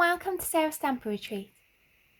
welcome to Sarah's Stamper Retreat.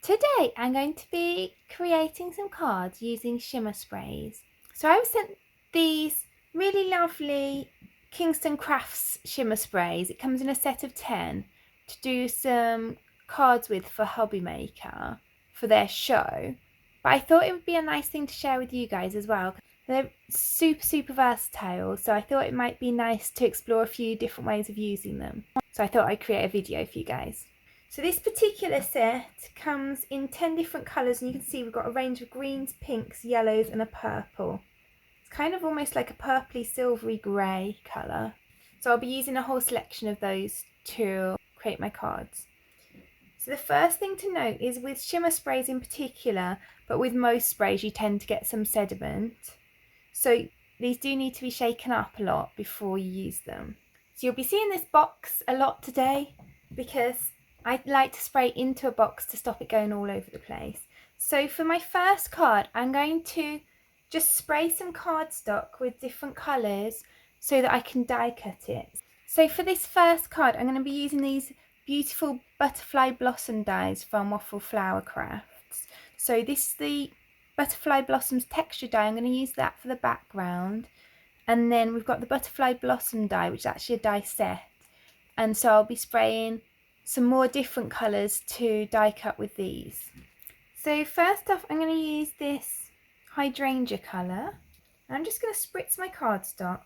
Today I'm going to be creating some cards using shimmer sprays. So I was sent these really lovely Kingston Crafts shimmer sprays. It comes in a set of 10 to do some cards with for Hobby Maker for their show. But I thought it would be a nice thing to share with you guys as well. They're super versatile, so I thought it might be nice to explore a few different ways of using them. So I thought I'd create a video for you guys. So this particular set comes in 10 different colours, and you can see we've got a range of greens, pinks, yellows and a purple. It's kind of almost like a purpley silvery grey colour. So I'll be using a whole selection of those to create my cards. So the first thing to note is with shimmer sprays in particular, but with most sprays you tend to get some sediment. So these do need to be shaken up a lot before you use them. So you'll be seeing this box a lot today because I like to spray into a box to stop it going all over the place. So for my first card, I'm going to just spray some cardstock with different colours so that I can die cut it. So for this first card, I'm going to be using these beautiful butterfly blossom dies from Waffle Flower Crafts. So this is the butterfly blossoms texture die. I'm going to use that for the background. And then we've got the butterfly blossom die, which is actually a die set. And so I'll be spraying some more different colours to die cut with these. So first off, I'm going to use this hydrangea colour. I'm just going to spritz my cardstock.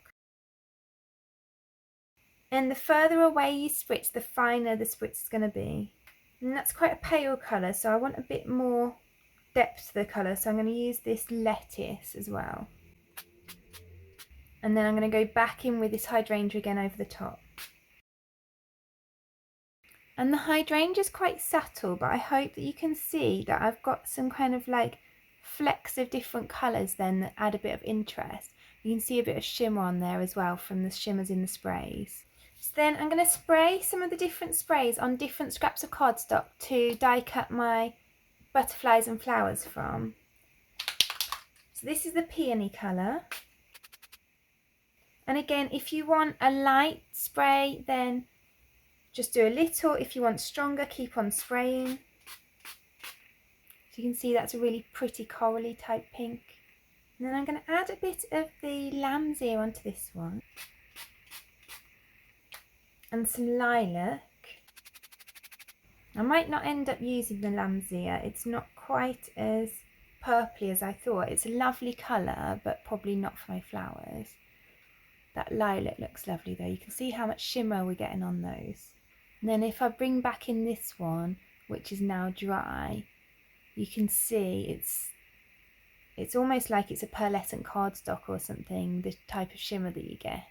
And the further away you spritz, the finer the spritz is going to be. And that's quite a pale colour, so I want a bit more depth to the colour, so I'm going to use this lettuce as well. And then I'm going to go back in with this hydrangea again over the top. And the hydrangea is quite subtle, but I hope that you can see that I've got some kind of like flecks of different colours then that add a bit of interest. You can see a bit of shimmer on there as well from the shimmers in the sprays. So then I'm going to spray some of the different sprays on different scraps of cardstock to die cut my butterflies and flowers from. So this is the peony colour. And again, if you want a light spray, then just do a little. If you want stronger, keep on spraying. So you can see that's a really pretty corally type pink. And then I'm going to add a bit of the lamb's ear onto this one. And some lilac. I might not end up using the lamb's ear. It's not quite as purpley as I thought. It's a lovely colour, but probably not for my flowers. That lilac looks lovely though. You can see how much shimmer we're getting on those. And then if I bring back in this one, which is now dry, you can see it's almost like it's a pearlescent cardstock or something, the type of shimmer that you get.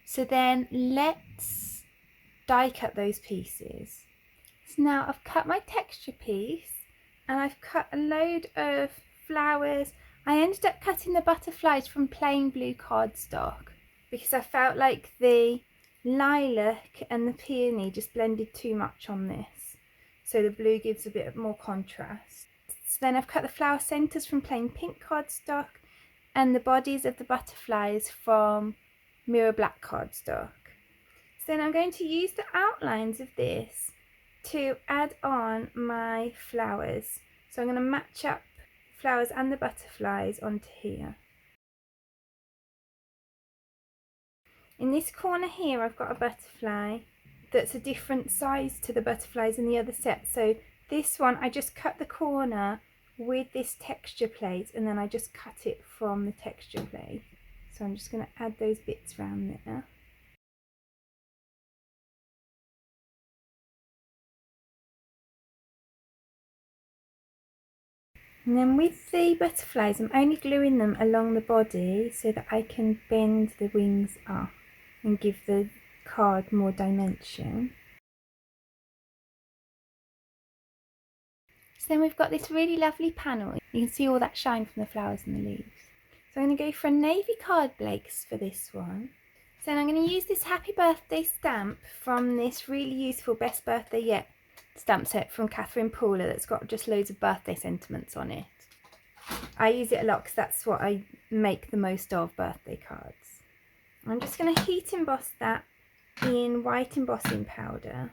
So then let's die cut those pieces. So now I've cut my texture piece and I've cut a load of flowers. I ended up cutting the butterflies from plain blue cardstock because I felt like the lilac and the peony just blended too much on this. So the blue gives a bit more contrast. So then I've cut the flower centres from plain pink cardstock and the bodies of the butterflies from mirror black cardstock. So then I'm going to use the outlines of this to add on my flowers. So I'm going to match up flowers and the butterflies onto here. In this corner here I've got a butterfly that's a different size to the butterflies in the other set. So this one I just cut the corner with this texture plate and then I just cut it from the texture plate. So I'm just going to add those bits around there. And then with the butterflies, I'm only gluing them along the body so that I can bend the wings up and give the card more dimension. So then we've got this really lovely panel. You can see all that shine from the flowers and the leaves. So I'm going to go for a navy card base for this one. So then I'm going to use this happy birthday stamp from this really useful Best Birthday Yet stamp set from Catherine Pooler that's got just loads of birthday sentiments on it. I use it a lot because that's what I make the most of, birthday cards. I'm just going to heat emboss that in white embossing powder.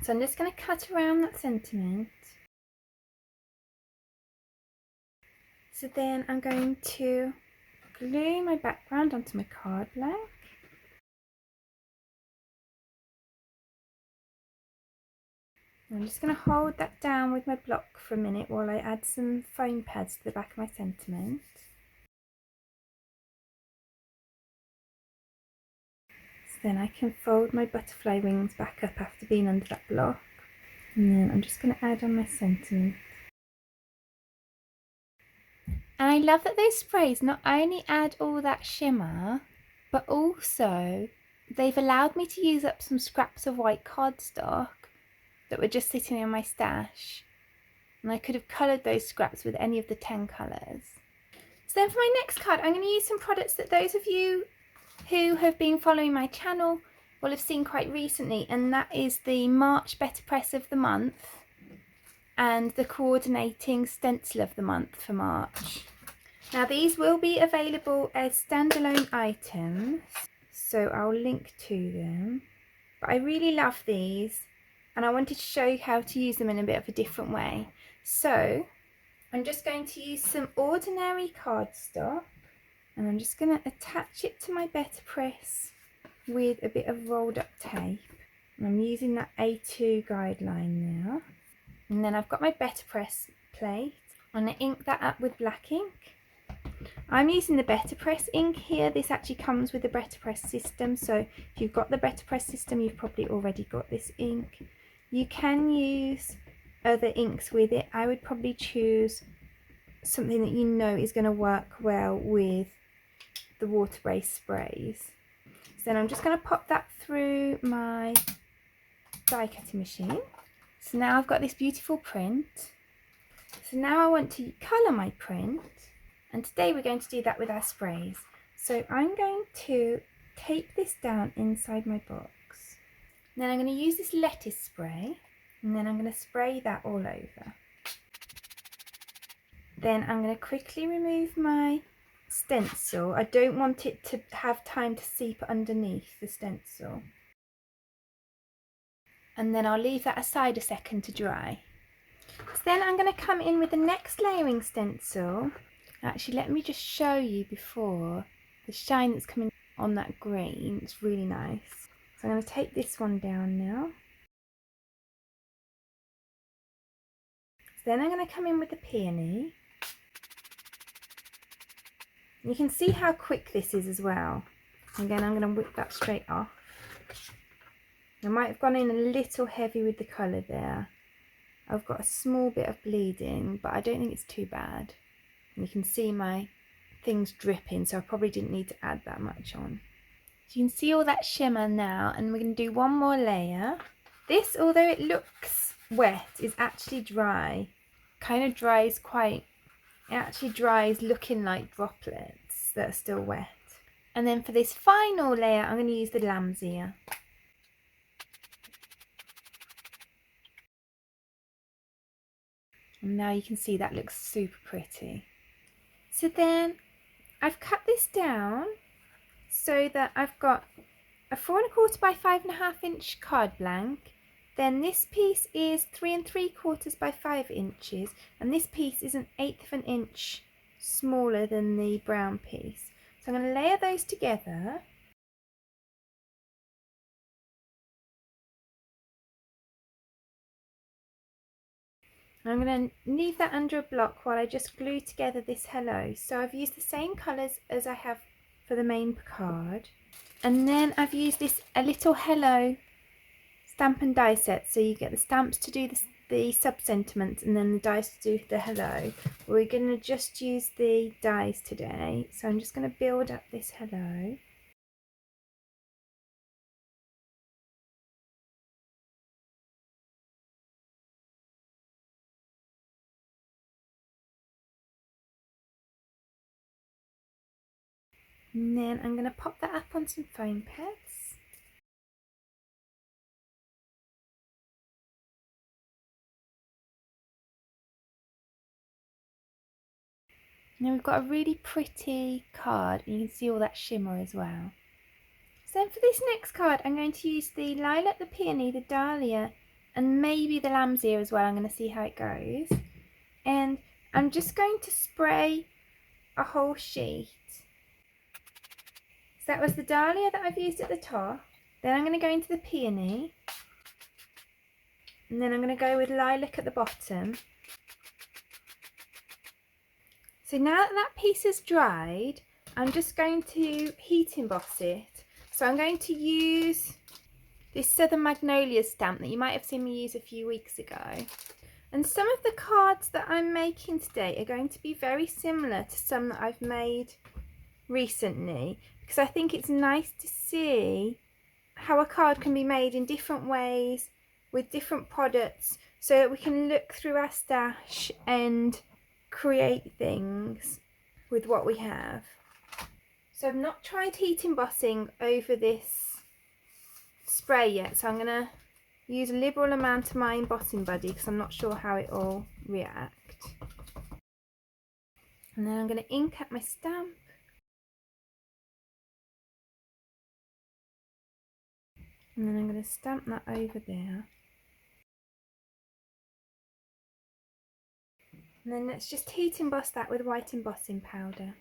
So I'm just going to cut around that sentiment. So then I'm going to glue my background onto my card blank. I'm just going to hold that down with my block for a minute while I add some foam pads to the back of my sentiment. So then I can fold my butterfly wings back up after being under that block. And then I'm just going to add on my sentiment. And I love that those sprays not only add all that shimmer, but also they've allowed me to use up some scraps of white cardstock that were just sitting in my stash. And I could have coloured those scraps with any of the 10 colours. So then for my next card, I'm going to use some products that those of you who have been following my channel will have seen quite recently, and that is the March BetterPress of the month and the coordinating stencil of the month for March. Now these will be available as standalone items, so I'll link to them. But I really love these and I wanted to show you how to use them in a bit of a different way. So I'm just going to use some ordinary cardstock and I'm just going to attach it to my BetterPress with a bit of rolled up tape. And I'm using that A2 guideline now. And then I've got my BetterPress plate. I'm going to ink that up with black ink. I'm using the BetterPress ink here. This actually comes with the BetterPress system, so if you've got the BetterPress system, you've probably already got this ink. You can use other inks with it. I would probably choose something that you know is going to work well with the water-based sprays. So then I'm just going to pop that through my die cutting machine. So now I've got this beautiful print. So now I want to colour my print, and today we're going to do that with our sprays. So I'm going to tape this down inside my box. Then I'm going to use this lettuce spray, and then I'm going to spray that all over. Then I'm going to quickly remove my stencil. I don't want it to have time to seep underneath the stencil. And then I'll leave that aside a second to dry. So then I'm going to come in with the next layering stencil. Actually, let me just show you before the shine that's coming on that green. It's really nice. So I'm going to take this one down now. So then I'm going to come in with the peony. You can see how quick this is as well. Again, I'm going to whip that straight off. I might have gone in a little heavy with the colour there. I've got a small bit of bleeding, but I don't think it's too bad. And you can see my things dripping, so I probably didn't need to add that much on. So you can see all that shimmer now, and we're going to do one more layer. This, although it looks wet, is actually dry. Kind of dries quite, it actually dries looking like droplets that are still wet. And then for this final layer, I'm going to use the lamb's ear. And now you can see that looks super pretty. So then I've cut this down so that I've got a 4 1/4 by 5.5 inch card blank. Then this piece is 3 3/4 by 5 inches, and this piece is 1/8 of an inch smaller than the brown piece. So I'm going to layer those together. I'm going to leave that under a block while I just glue together this hello. So I've used the same colours as I have for the main card. And then I've used this a little hello stamp and die set. So you get the stamps to do the sub-sentiments and then the dies to do the hello. We're going to just use the dies today. So I'm just going to build up this hello. And then I'm going to pop that up on some foam pads. Now we've got a really pretty card, and you can see all that shimmer as well. So then for this next card, I'm going to use the lilac, the peony, the dahlia, and maybe the lamb's ear as well. I'm going to see how it goes. And I'm just going to spray a whole sheet. So that was the dahlia that I've used at the top. Then I'm going to go into the peony. And then I'm going to go with lilac at the bottom. So now that that piece is dried, I'm just going to heat emboss it. So I'm going to use this Southern Magnolias stamp that you might have seen me use a few weeks ago. And some of the cards that I'm making today are going to be very similar to some that I've made recently, because I think it's nice to see how a card can be made in different ways with different products, so that we can look through our stash and create things with what we have. So I've not tried heat embossing over this spray yet, so I'm going to use a liberal amount of my embossing buddy because I'm not sure how it will react. And then I'm going to ink at my stamp. And then I'm going to stamp that over there. And then let's just heat emboss that with white embossing powder.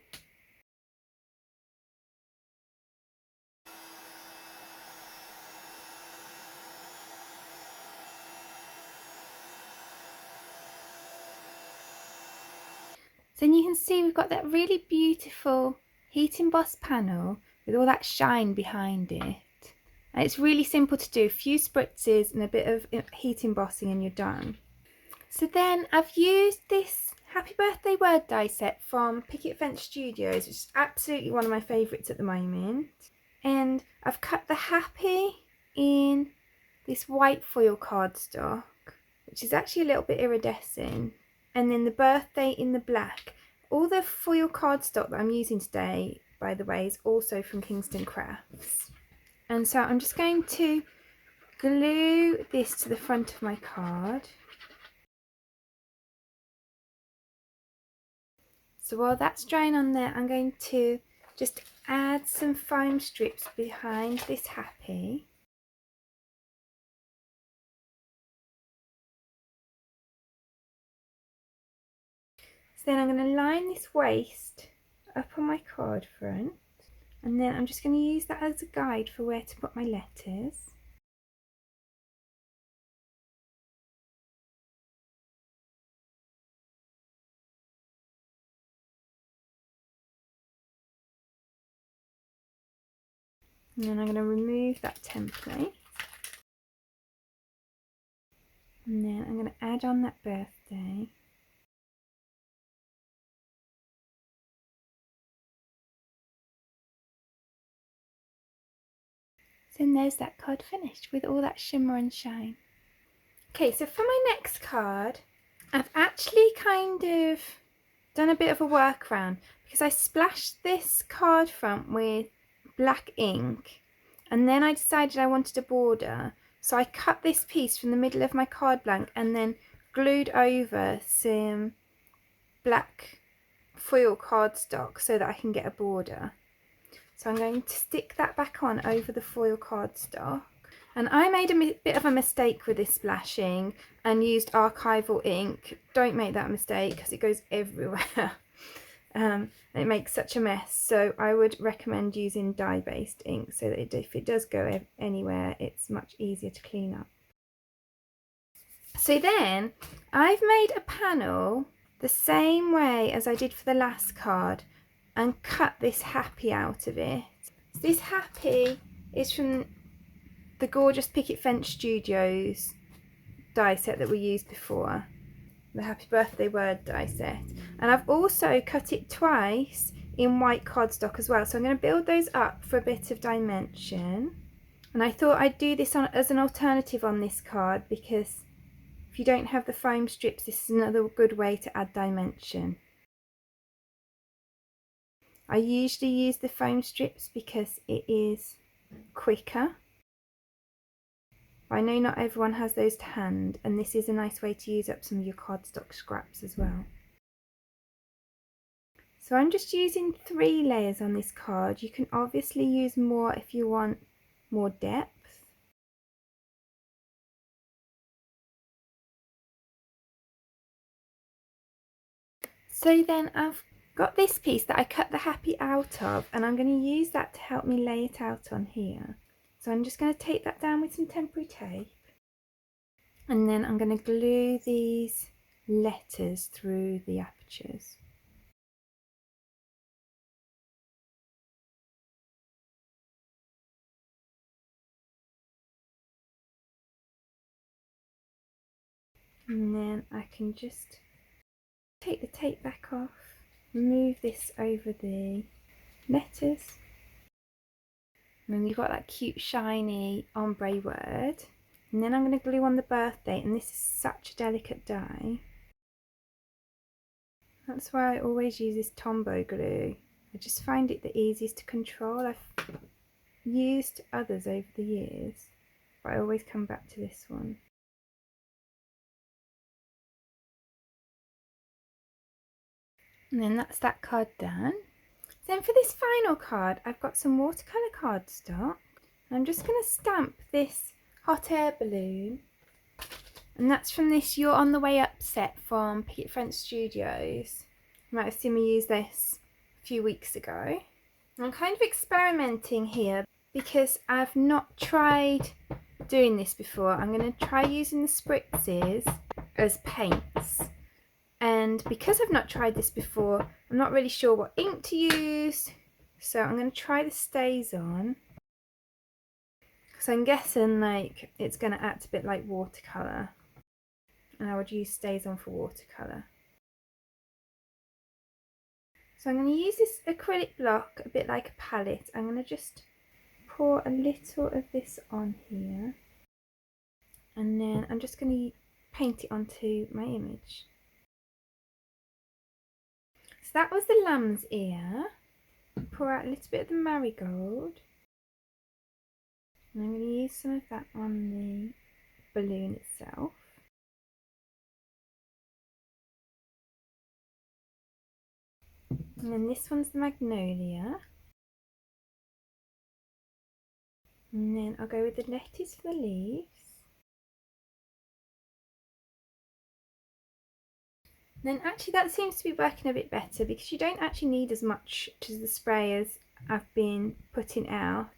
So then you can see we've got that really beautiful heat emboss panel with all that shine behind it. And it's really simple to do, a few spritzes and a bit of heat embossing and you're done. So then I've used this Happy Birthday word die set from Picket Studios, which is absolutely one of my favourites at the moment. And I've cut the happy in this white foil cardstock, which is actually a little bit iridescent. And then the birthday in the black. All the foil cardstock that I'm using today, by the way, is also from Kingston Crafts. And so I'm just going to glue this to the front of my card. So while that's drying on there, I'm going to just add some foam strips behind this happy. So then I'm going to line this waist up on my card front, and then I'm just going to use that as a guide for where to put my letters. And then I'm going to remove that template. And then I'm going to add on that birthday. So then there's that card finished with all that shimmer and shine. Okay, so for my next card, I've actually kind of done a bit of a workaround because I splashed this card front with black ink and then I decided I wanted a border. So I cut this piece from the middle of my card blank and then glued over some black foil cardstock so that I can get a border. So I'm going to stick that back on over the foil cardstock. And I made a bit of a mistake with this splashing and used archival ink. Don't make that mistake because it goes everywhere. It makes such a mess. So I would recommend using dye-based ink so that if it does go anywhere, it's much easier to clean up. So then I've made a panel the same way as I did for the last card and cut this happy out of it. So this happy is from the gorgeous Picket Studios die set that we used before, the Happy Birthday word die set. And I've also cut it twice in white cardstock as well. So I'm going to build those up for a bit of dimension. And I thought I'd do this as an alternative on this card because if you don't have the foam strips, this is another good way to add dimension. I usually use the foam strips because it is quicker. I know not everyone has those to hand, and this is a nice way to use up some of your cardstock scraps as well. So I'm just using 3 layers on this card. You can obviously use more if you want more depth. So then I've got this piece that I cut the happy out of, and I'm going to use that to help me lay it out on here. So I'm just going to take that down with some temporary tape, and then I'm going to glue these letters through the apertures. And then I can just take the tape back off, move this over the letters, and then you've got that cute shiny ombre word. And then I'm going to glue on the birthday, and this is such a delicate die. That's why I always use this Tombow glue. I just find it the easiest to control. I've used others over the years, but I always come back to this one. And then that's that card done. Then for this final card, I've got some watercolour cardstock. I'm just going to stamp this hot air balloon, and that's from this You're on the Way Up set from Picket Studios. You might have seen me use this a few weeks ago. I'm kind of experimenting here because I've not tried doing this before. I'm going to try using the spritzes as paints. And because I've not tried this before, I'm not really sure what ink to use. So I'm going to try the StazOn. Because I'm guessing like it's going to act a bit like watercolour. And I would use StazOn for watercolour. So I'm going to use this acrylic block a bit like a palette. I'm going to just pour a little of this on here. And then I'm just going to paint it onto my image. So that was the lamb's ear. Pour out a little bit of the marigold. And I'm going to use some of that on the balloon itself. And then this one's the Magnolia. And then I'll go with the lettuce for the leaves. And then actually that seems to be working a bit better because you don't actually need as much to the spray as I've been putting out.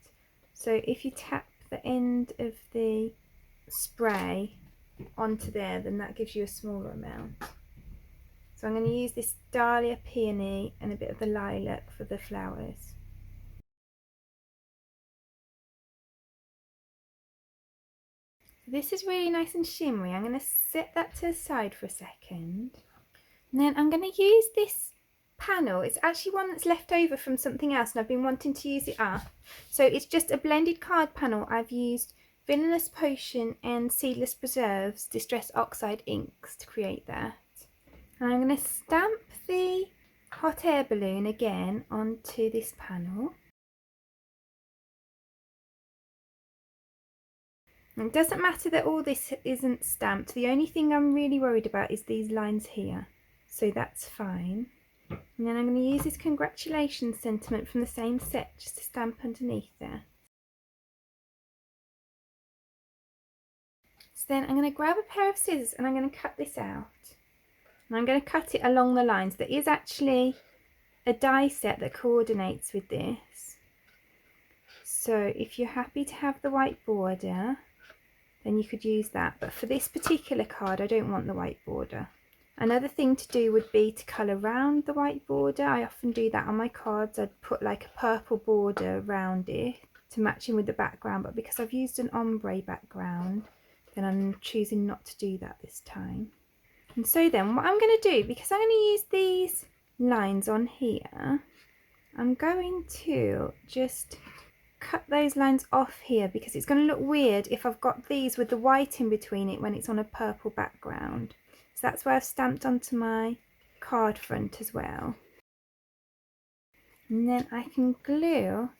So if you tap the end of the spray onto there, then that gives you a smaller amount. So I'm going to use this Dahlia Peony and a bit of the lilac for the flowers. This is really nice and shimmery. I'm going to set that to the side for a second. And then I'm going to use this panel. It's actually one that's left over from something else and I've been wanting to use it up. So it's just a blended card panel. I've used Villainous Potion and Seedless Preserves Distress Oxide inks to create that. And I'm going to stamp the hot air balloon again onto this panel. And it doesn't matter that all this isn't stamped. The only thing I'm really worried about is these lines here. So that's fine. And then I'm going to use this congratulations sentiment from the same set just to stamp underneath there. So then I'm going to grab a pair of scissors and I'm going to cut this out. And I'm going to cut it along the lines. There is actually a die set that coordinates with this. So if you're happy to have the white border, then you could use that. But for this particular card, I don't want the white border. Another thing to do would be to colour around the white border. I often do that on my cards. I'd put like a purple border around it to match in with the background. But because I've used an ombre background, then I'm choosing not to do that this time. And so then what I'm going to do, because I'm going to use these lines on here, I'm going to just cut those lines off here because it's going to look weird if I've got these with the white in between it when it's on a purple background. So that's where I've stamped onto my card front as well. And then I can glue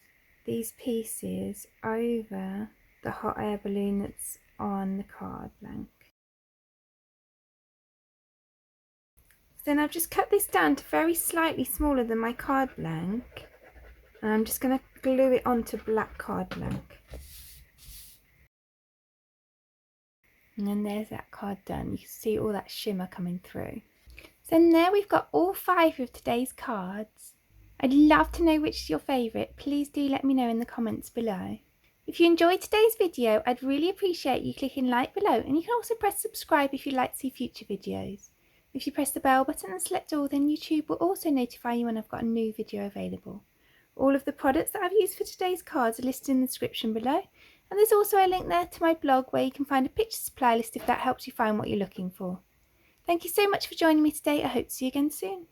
these pieces over the hot air balloon that's on the card blank. Then I've just cut this down to very slightly smaller than my card blank, and I'm just going to glue it onto black card blank. And then there's that card done. You can see all that shimmer coming through. So there we've got all 5 of today's cards. I'd love to know which is your favourite. Please do let me know in the comments below. If you enjoyed today's video, I'd really appreciate you clicking like below, and you can also press subscribe if you'd like to see future videos. If you press the bell button and select all, then YouTube will also notify you when I've got a new video available. All of the products that I've used for today's cards are listed in the description below, and there's also a link there to my blog where you can find a picture supply list if that helps you find what you're looking for. Thank you so much for joining me today. I hope to see you again soon.